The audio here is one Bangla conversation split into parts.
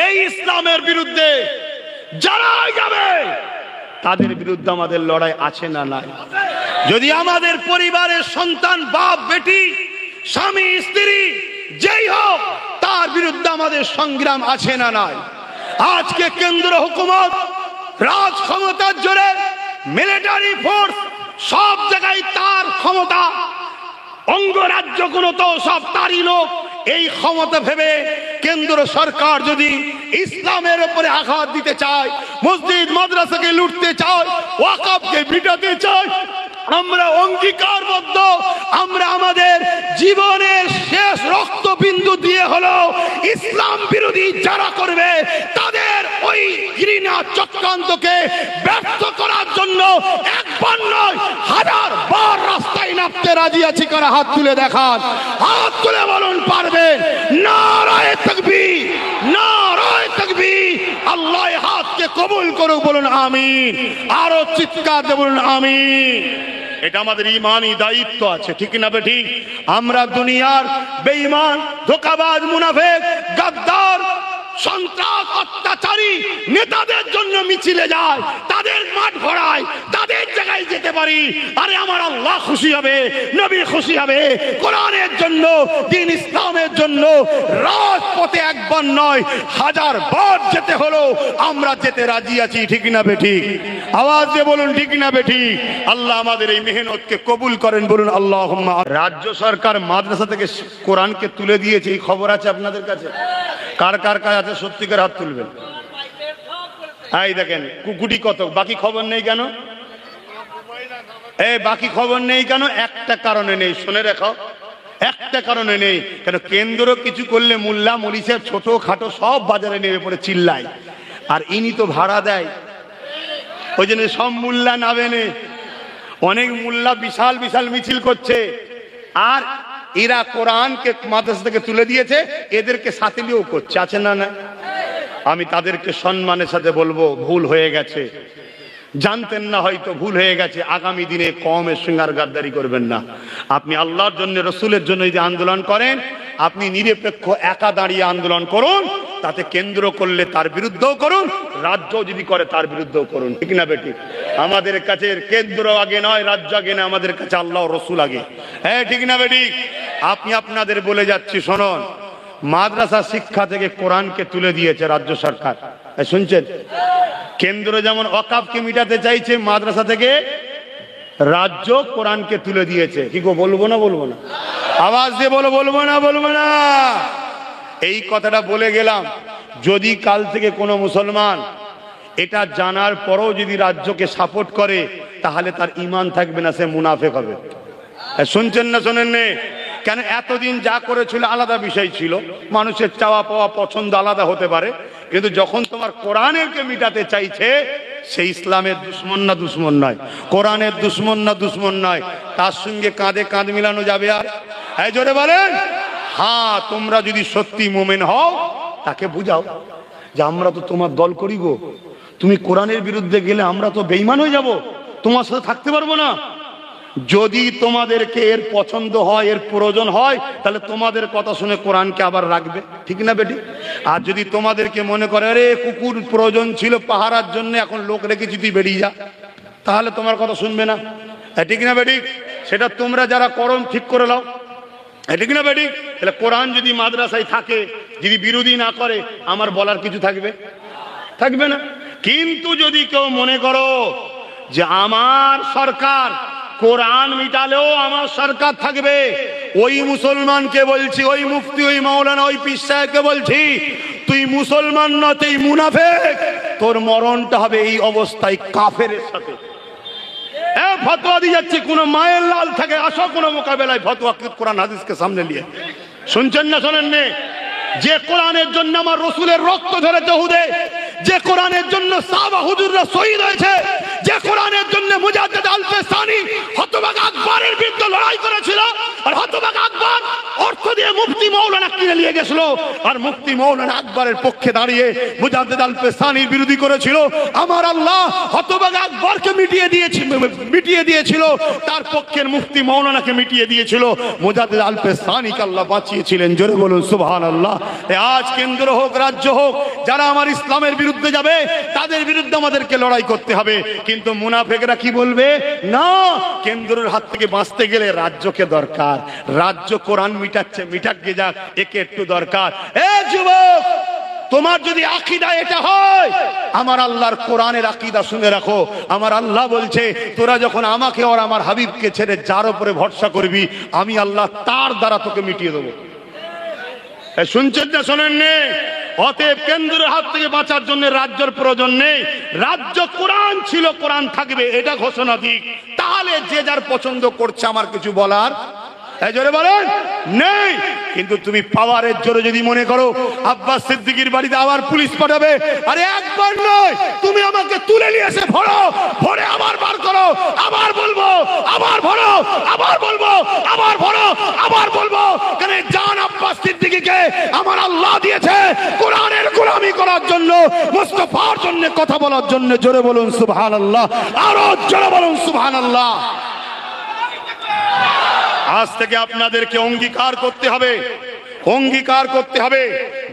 এই ইসলামের বিরুদ্ধে যারা যাবে তাদের বিরুদ্ধে আমাদের লড়াই আছে না নাই? যদি আমাদের পরিবারের সন্তান, বাপ বেটি, স্বামী স্ত্রী যেই হোক, তার বিরুদ্ধে আমাদের সংগ্রাম আছে না নাই? আজকে কেন্দ্র হুকুমত রাজ ক্ষমতার জোরে মিলিটারি ফোর্স সব জায়গায় তার ক্ষমতা, অঙ্গরাজ্যগুলো তো সব তারই লোক। এই ক্ষমতা ভেবে কেন্দ্র সরকার যদি ইসলামের উপরে আঘাত দিতে চায়, মসজিদ মাদ্রাসাকে লুটতে চায়, ওয়াকফকে মিটাতে চায়, আমরা অঙ্গীকারবদ্ধ, আমরা আমাদের জীবনের শেষ রক্তবিন্দু দিয়ে হলো ইসলাম বিরোধী যারা করবে তাদের ওই ঘৃণা চক্রান্তকে ব্যর্থ করার জন্য একবার নয় হাজার বার রাস্তায় নামতে রাজি আছি। কারা হাত তুলে দেখান, হাত তুলে বলুন পারবেন। নারায়ে তাকবীর, নারায়ে তাকবীর। আল্লাহ হাতকে কবুল করুক, বলুন আমিন। আরো চিৎকার দিয়ে বলুন আমিন। এটা আমাদের ইমানি দায়িত্ব আছে, ঠিক না বেঠিক? আমরা দুনিয়ার বেঈমান, ধোঁকাবাজ, মুনাফিক, গাদ্দার, সন্ত্রাস, অত্যাচারী নেতাদের জন্য মিছিলে যায়, তাদের মাঠ ভরায়, তাদের জায়গায় যেতে পারি। আরে আমার আল্লাহ খুশি হবে, নবী খুশি হবে। কোরআনের জন্য, দ্বীন ইসলামের জন্য রাজপথে একবার নয় হাজার বার যেতে হলো আমরা যেতে রাজি আছি, ঠিক না বেঠিক? আওয়াজ দিয়ে বলুন ঠিক না বেঠিক? আল্লাহ আমাদের এই মেহনতকে কবুল করেন, বলুন আল্লাহুম্মা। রাজ্য সরকার মাদ্রাসা থেকে কোরআনকে তুলে দিয়েছে, এই খবর আছে আপনাদের কাছে? কার কার কাছে আছে? সত্যিকার হাত তুলবেন। এই দেখেন কুকুটি কত, বাকি খবর নেই কেন? বাকি খবর নেই কেন? একটা কারণে নেই, শুনে রাখো, একটা কারণে নেই। কেন? কেন্দ্র কিছু করলে মোল্লা মরিচের ছোট খাটো সব বাজারে নেমে পড়ে চিল্লায়, আর ইনি তো ভাড়া দেয়, ওই জন্য সব মোল্লা নামে নে। অনেক মোল্লা বিশাল বিশাল মিছিল করছে, আর এরা কোরআনকে মাদ্রাসা থেকে তুলে দিয়েছে, এদেরকে সাথে নিয়েও করছে, আছে না? না, আমি তাদেরকে সম্মানের সাথে বলবো ভুল হয়ে গেছে, জানতেন না হয়তো, ভুল হয়ে গেছে। আগামী দিনে কওমের সঙ্গে আর গাদ্দারি করবেন না। আপনি আল্লাহর জন্য, রসুলের জন্য যদি আন্দোলন করেন, আপনি নিরপেক্ষ একা দাঁড়িয়ে আন্দোলন করুন। তাতে কেন্দ্র করলে তার বিরুদ্ধেও করুন, রাজ্য যদি করে তার বিরুদ্ধেও করুন, ঠিক না বেটি? আমাদের কাছে কেন্দ্র আগে নয়, রাজ্য আগে না, আমাদের কাছে আল্লাহ রসুল আগে। হ্যাঁ, ঠিক না বেটি? আপনি আপনাদের বলে যাচ্ছি, শুনুন, মাদ্রাসা শিক্ষা থেকে কোরআনকে তুলে দিয়েছে রাজ্য সরকার, শুনছেন? কেন্দ্র যেমন ওয়াকফকে মিটাতে চাইছে, মাদ্রাসা থেকে রাজ্য কোরআনকে তুলে দিয়েছে। কি গো, বলবো না বলবো না? আওয়াজ দিয়ে বলো, বলবো না বলবো না? এই কথাটা বলে গেলাম, যদি কাল থেকে কোনো মুসলমান এটা জানার পরও যদি রাজ্যকে সাপোর্ট করে, তাহলে তার ঈমান থাকবে না, সে মুনাফিক হবে। শুনছেন না শোনেন নে? কেন? এতদিন যা করেছিল আলাদা বিষয় ছিল, মানুষের চাওয়া পাওয়া পছন্দ আলাদা হতে পারে, কিন্তু যখন তোমার কোরআনকে মিটাতে চাইছে, সে ইসলামের দুশ্মন না দুশ্মন নয়, কোরআনের দুশ্মন না দুশ্মন নয়, তার সঙ্গে কাঁধে কাঁধ মিলানো যাবে? আর এই জোরে বলেন হ্যাঁ। তোমরা যদি সত্যি মুমিন হও, তাকে বুঝাও যে আমরা তো তোমার দল করি গো, তুমি কোরআনের বিরুদ্ধে গেলে আমরা তো বেঈমান হয়ে যাব, তোমার সাথে থাকতে পারবো না। যদি তোমাদেরকে এর পছন্দ হয়, এর প্রয়োজন হয়, তাহলে তোমাদের কথা শুনে কোরআনকে আবার রাখবে, ঠিক না বেটি? আর যদি তোমাদেরকে মনে করে আরে কুকুর প্রয়োজন ছিল পাহারার জন্য, এখন লোক রেখেছি তুই বেরিয়ে যা, তাহলে তোমার কথা শুনবে না, ঠিক না বেটি? সেটা তোমরা যারা করো ঠিক করে নাও, ঠিক না বেটি? তাহলে কোরআন যদি মাদ্রাসায় থাকে, যদি বিরোধী না করে, আমার বলার কিছু থাকবে? থাকবে না। কিন্তু যদি কেউ মনে করো যে আমার সরকার কোরআন মিটালেও আমার সরকার থাকবে, ওই মুসলমানকে বলছি, ওই মুফতি, ওই মাওলানা, ওই পীর সাহেবকে বলছি, তুই মুসলমান না, তুই মুনাফিক, তোর মরণটা হবে এই অবস্থায় কাফেরের সাথে। ফতোয়া দিয়ে যাচ্ছে, কোন মায়ের লাল থাকে, আসো কোন মোকাবেলায় ফতোয়া কোরআন হাদিসকে সামনে নিয়ে। শুনছেন না শোনেন নে? যে কোরআনের জন্য আমার রসুলের রক্ত ঝরেছে হুদে, যে কোরআনের জন্য সাহাবা হুজুররা শহীদ হয়েছে, যে কোরআনের জন্য মুজাদ্দিদ আল-ফিসানি হতভাগা আকবরের বিরুদ্ধে লড়াই করেছিল, আর হতভাগা আকবর অর্থ দিয়ে মুফতি মাওলানা কিনে নিয়ে গেছিল, আর মুফতি মাওলানা আকবরের পক্ষে দাঁড়িয়ে মুজাদ্দিদ আল-ফিসানির বিরোধী করেছিল, আমার আল্লাহ হতভাগা আকবরকে মিটিয়ে দিয়েছিল, তার পক্ষের মুফতি মাওলানাকে মিটিয়ে দিয়েছিল, মুজাদ্দিদ আল-ফিসানিকে আল্লাহ বাঁচিয়েছিলেন। জোরে বলুন সুবহানাল্লাহ। আজ কেন্দ্র হোক রাজ্য হোক, যারা আমার ইসলামের বিরুদ্ধে যাবে তাদের বিরুদ্ধে আমাদেরকে লড়াই করতে হবে। কিন্তু মুনাফিকরা কি বলবে? না, কেন্দ্রের হাত থেকে বাঁচতে গেলে রাজ্যকে দরকার, রাজ্য কোরআন মিটাচ্ছে, মিটাকে যাক, একে একটু দরকার। এ যুবক, তোমার যদি আকীদা এটা হয়, আমার আল্লাহর কোরআনের আকীদা শুনে রাখো। আমার আল্লাহ বলছে, তোরা যখন আমাকে আর আমার হাবিবকে ছেড়ে যার উপরে ভরসা করবি, আমি আল্লাহ তার দ্বারা তোকে মিটিয়ে দেবো। শুনছেন না শোনেননি? অতএব কেন্দ্রের হাত থেকে বাঁচার জন্য রাজ্যের প্রয়োজন নেই। রাজ্য কোরআন ছিল, কোরআন থাকবে, এটা ঘোষণা দিক, তাহলে যে যার পছন্দ করছে আমার কিছু বলার জোরে বলেন নেই। কিন্তু তুমি পাওয়ারের জোরে যদি মনে করো আব্বাস সিদ্দিকীর বাড়িতে আবার পুলিশ পাঠাবে, আরে একবার নয়, তুমি আমাকে তুলে নিয়ে এসে ভরো, ভরে আবার বার করো, আবার বলবো, আবার ভরো, আবার বলবো, আবার ভরো, আবার বলবো। কেন? জান আব্বাস সিদ্দিকীকে আমার আল্লাহ দিয়েছে কোরআনের গোলামি করার জন্য, মুস্তাফার জন্য কথা বলার জন্য। জোরে বলুন সুবহানাল্লাহ, আরো জোরে বলুন সুবহানাল্লাহ। আজ থেকে আপনাদেরকে অঙ্গীকার করতে হবে, অঙ্গীকার করতে হবে,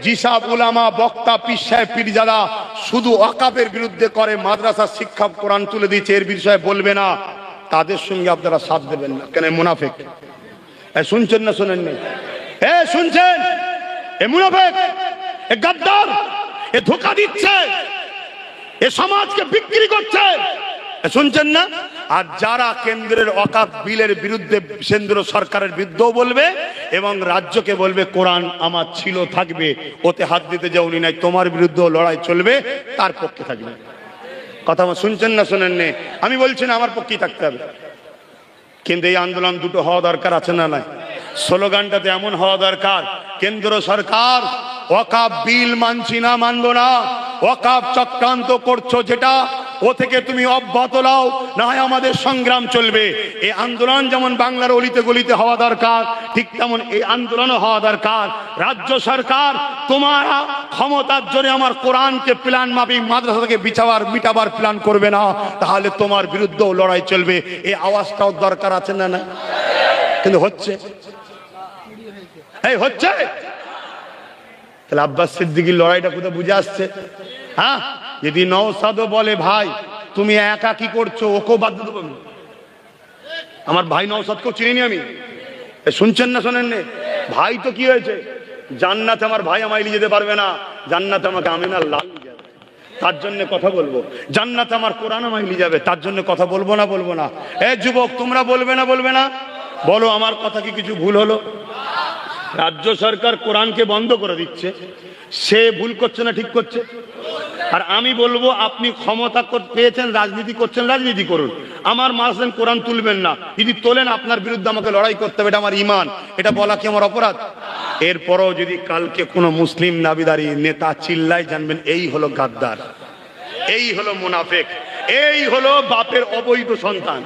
যেসব উলামা, বক্তা, পীর সাহেব, পীরজাদা শুধু ওয়াকাফের বিরুদ্ধে করে, মাদ্রাসা শিক্ষা কোরআন তুলে দিচ্ছে, এর বিষয়ে বলবে না, তাদের সঙ্গে আপনারা সাথ দেবেন না। কেন? মুনাফিক। শুনছেন না শোনেননি? শুনছেন? এ মুনাফিক, এ গাদ্দার, এ ধোঁকা দিচ্ছে, এ সমাজকে বিক্রি করছে। শুনছেন না? আর যারা কেন্দ্রের ওয়াকাফ বিলের বিরুদ্ধে, কেন্দ্র সরকারের বিরুদ্ধেও বলবে এবং রাজ্যকে বলবে কোরআন আমার ছিল, থাকবে, ওতে হাত দিতে যাও উনি নাই, তোমার বিরুদ্ধেও লড়াই চলবে, তার পক্ষে থাকবে। কথা শুনছেন না শোনেননি? আমি বলছি না আমার পক্ষেই থাকতে হবে, কিন্তু এই আন্দোলন দুটো হওয়া দরকার আছে না নাই? স্লোগানটাতে এমন হওয়া দরকার, কেন্দ্র সরকার ওয়াকাফ বিল মানছি না, মানবো না, ওয়াকাফ চক্রান্ত করছো যেটা, ও থেকে তুমি অব্যাহত নাও, না হয় আমাদের সংগ্রাম চলবে। এই আন্দোলন যেমন বাংলার অলিতে গলিতে হওয়া দরকার, ঠিক তেমন এই আন্দোলনও হওয়া দরকার। রাজ্য সরকার তোমার ক্ষমতার জোরে আমার কোরআনকে প্ল্যান মাফিক মাদ্রাসা থেকে মিটাবার প্ল্যান করবে না, তাহলে তোমার বিরুদ্ধেও লড়াই চলবে। এই আওয়াজটাও দরকার আছে না? না, কিন্তু হচ্ছে, এই হচ্ছে। তাহলে আব্বাস সিদ্দিকীর লড়াইটা কোথায় বুঝে আসছে? হ্যাঁ, যদি নওশাদও বলে ভাই তুমি একা কি করছো, ওকেও বাদ দিয়ে দেবো। আমার ভাই নওশাদকেও চিনি আমি। শুনছেন না শোনেননি? ভাই তো কি হয়েছে, জান্নাতে আমার ভাই আমায় নিয়ে যেতে পারবে না, জান্নাতে আমাকে আমিনার লাল নিয়ে যাবে, তার জন্য কথা বলবো। জান্নাতে আমার কোরআন আমায় নিয়ে যাবে, তার জন্য কথা বলবো না, বলবো না। এ যুবক, তোমরা বলবে না, বলবে না? বলো আমার কথা কি কিছু ভুল হলো? রাজ্য সরকার কোরআনকে বন্ধ করে দিচ্ছে, সে ভুল করছে না ঠিক করছে? আর আমি বলবো আপনি ক্ষমতা পেয়েছেন, রাজনীতি করছেন, রাজনীতি করুন, আমার মাসেন কোরআন তুলবেন না। যদি তোলেন আপনার বিরুদ্ধে আমাকে লড়াই করতে হবে, এটা আমার ইমান, এটা বলা কি আমার অপরাধ? এরপরও যদি কালকে কোনো মুসলিম নাবিদারি নেতা চিল্লায়, জানবেন এই হলো গাদ্দার, এই হলো মুনাফিক, এই হলো বাপের অবৈধ সন্তান।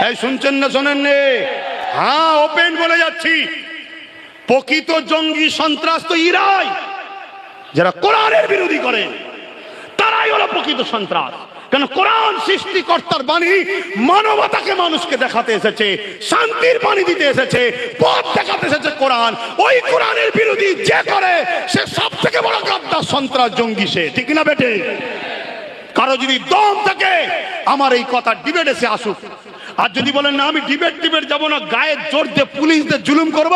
এই শুনছেন না শোনেননি? হ্যাঁ, ওপেন বলে যাচ্ছি, প্রকৃত জঙ্গি সন্ত্রাস তো ইরাই, যারা কোরআনের বিরোধী করে, তারাই হলো প্রকৃত সন্ত্রাস। কেন? কোরআন সৃষ্টিকর্তার বাণী, মানবতাকে মানুষকে দেখাতে এসেছে, শান্তির বাণী দিতে এসেছে, পথ দেখাতে এসেছে কোরআন। ওই কোরআনের বিরোধী যে করে, সে সব থেকে বড় গাদ্দার, সন্ত্রাস, জঙ্গি সে, ঠিক না বেটে? কারো যদি দম থাকে আমার এই কথা ডিবেটে সে আসুক। আর যদি বলেন না আমি ডিবেট যাবো না, গায়ে জোর দিয়ে পুলিশদের জুলুম করব,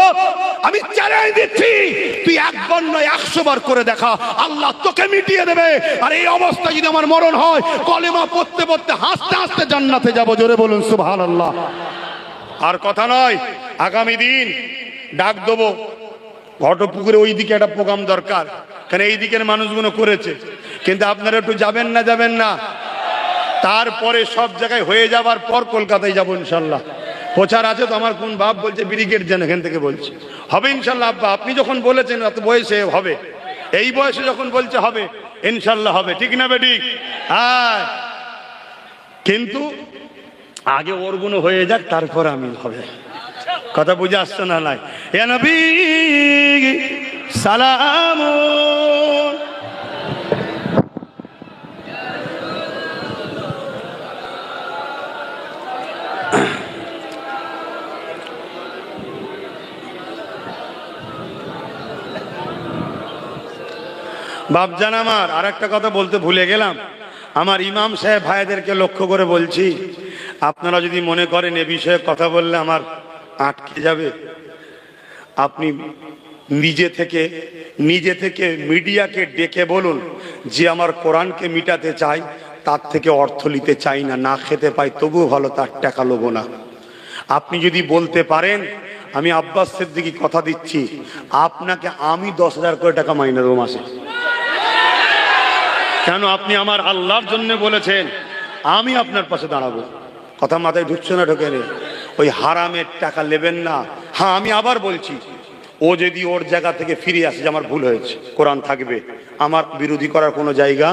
আমি চ্যালেঞ্জ দিচ্ছি, তুই একবার নয় 100 বার করে দেখা, আল্লাহ তোকে মিটিয়ে দেবে। আর এই অবস্থা যদি আমার মরণ হয়, কলেমা পড়তে পড়তে হাসতে হাসতে জান্নাতে যাব। জোরে বলুন সুবহানাল্লাহ। আর কথা নয়, আগামী দিন ডাক দেবো, ঘটপুকুরে ওই দিকে একটা প্রোগ্রাম দরকার, কারণ এই দিকের মানুষগুলো করেছে, কিন্তু আপনারা একটু যাবেন না? যাবেন না? তারপরে সব জায়গায় হয়ে যাবার পর কলকাতায় যাবো ইনশাল্লাহ। প্রচার আছে তো, আমার কোন বাপ বলছে ব্রিগেড যেন, এখান থেকে বলছে হবে ইনশাল্লাহ। আব্বা আপনি যখন বলেছেন এত বয়সে হবে, এই বয়সে যখন বলছে হবে, ইনশাল্লাহ হবে, ঠিক না বেঠিক? হ্যাঁ, কিন্তু আগে ওর গুণ হয়ে যাক, তারপর আমি হবে। কথা বুঝে আসছে না? নাই ইয়া নবী সালাম। বাপজান আমার আর একটা কথা বলতে ভুলে গেলাম, আমার ইমাম সাহেব ভাইদেরকে লক্ষ্য করে বলছি, আপনারা যদি মনে করেন এ বিষয়ে কথা বললে আমার আটকে যাবে, আপনি নিজে থেকে মিডিয়াকে ডেকে বলুন যে আমার কোরআনকে মিটাতে চাই, তার থেকে অর্থ নিতে চাই না, না খেতে পাই তবুও ভালো, তার টাকা লোবো না। আপনি যদি বলতে পারেন, আমি আব্বাস সিদ্দিকী কথা দিচ্ছি, আপনাকে আমি 10,000 করে টাকা মাইনে দেবো মাসে। কেন? আপনি আমার আল্লাহর জন্য বলেছেন, আমি আপনার পাশে দাঁড়াবো। কথা মাথায় ঢুকছে না? ঢোকে নেই। ওই হারামের টাকা নেবেন না। হ্যাঁ, আমি আবার বলছি, ও যদি ওর জায়গা থেকে ফিরে আসে যে আমার ভুল হয়েছে, কোরআন থাকবে, আমার বিরোধী করার কোনো জায়গা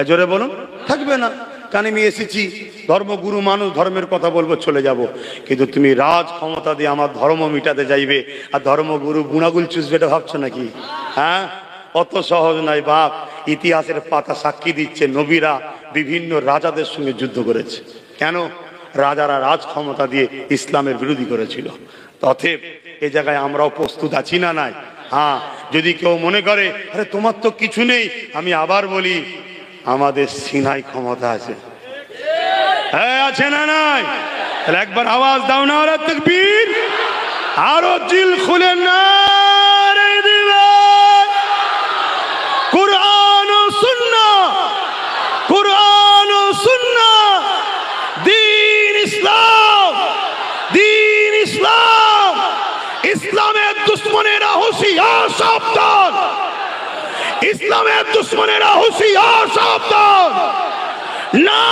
জোরে বলুন থাকবে না। কারণ আমি এসেছি ধর্মগুরু মানুষ, ধর্মের কথা বলবো, চলে যাব। কিন্তু তুমি রাজ ক্ষমতা দিয়ে আমার ধর্ম মিটাতে যাইবে আর ধর্মগুরু গুণাগুল চুষবে, এটা ভাবছো নাকি? হ্যাঁ, অত সহজ নয় বাপ। ইতিহাসের পাতা সাক্ষী দিচ্ছে, নবীরা বিভিন্ন রাজাদের সঙ্গে যুদ্ধ করেছে। কেন? রাজারা রাজ ক্ষমতা দিয়ে ইসলামের বিরোধী করেছিল। অতএব এই জায়গায় আমরাও প্রস্তুত আছি না নাই? হ্যাঁ, যদি কেউ মনে করে আরে তোমার তো কিছু নেই, আমি আবার বলি, আমাদের সিনাই ক্ষমতা আছে। হ্যাঁ, আছে না নাই? তাহলে একবার আওয়াজ দাও না, ওরা তাকবীর, আরো জিল খুলে না রে দিবে। কুরআন ও সুন্নাহ, কুরআন ও সুন্নাহ, দ্বীন ইসলাম, দ্বীন ইসলাম। ইসলামের দুশ্মনেরা হুঁশিয়ার, সাবধান! ইসলামের দুশ্মনেরা হুঁশিয়ার, সাবধান! না